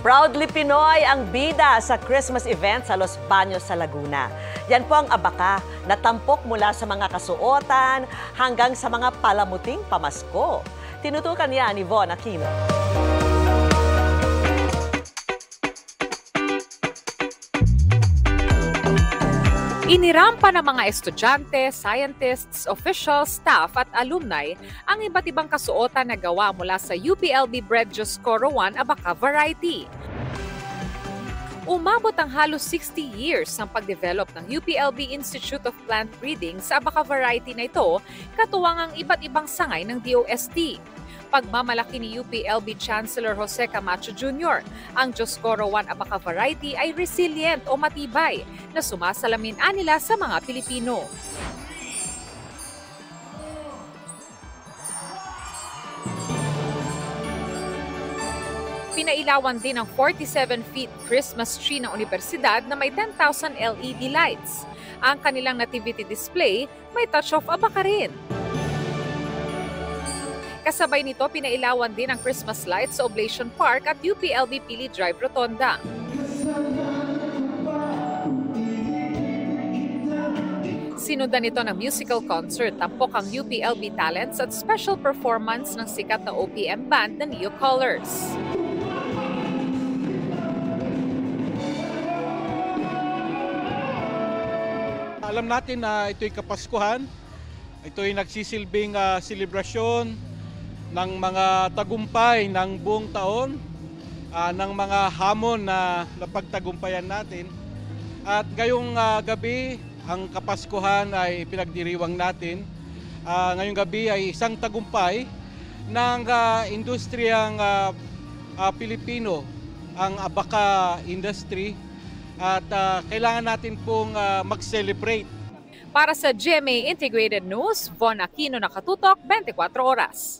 Proudly Pinoy ang bida sa Christmas event sa Los Baños sa Laguna. Yan po ang abaka na tampok mula sa mga kasuotan hanggang sa mga palamuting pamasko. Tinutukan niya ni Von Aquino. Inirampa ng mga estudyante, scientists, officials, staff at alumni ang iba't ibang kasuotan na gawa mula sa UPLB Bread Dioscoro 1 Abaka variety. Umabot ang halos 60 years ang pagdevelop ng UPLB Institute of Plant Breeding sa Abaka variety na ito, katuwang ang iba't ibang sangay ng DOST. Pagmamalaki ni UPLB Chancellor Jose Camacho Jr., ang Dioscoro 1 Abaka variety ay resilient o matibay na sumasalamin nila sa mga Pilipino. Pinailawan din ang 47-feet Christmas tree ng universidad na may 10,000 LED lights. Ang kanilang nativity display may touch of abaka rin. Kasabay nito, pinailawan din ang Christmas lights sa Oblation Park at UPLB Pili Drive Rotonda. Sinundan ito ng musical concert, tampok ang UPLB talents at special performance ng sikat na OPM band na Neo Colors. Alam natin na ito'y Kapaskuhan, ito'y nagsisilbing selebrasyon ng mga tagumpay ng buong taon, ng mga hamon na napagtagumpayan natin. At ngayong gabi, ang Kapaskuhan ay pinagdiriwang natin. Ngayong gabi ay isang tagumpay ng industriyang Pilipino, ang abaka industry. At kailangan natin pong mag-celebrate. Para sa GMA Integrated News, Von Aquino, nakatutok 24 oras.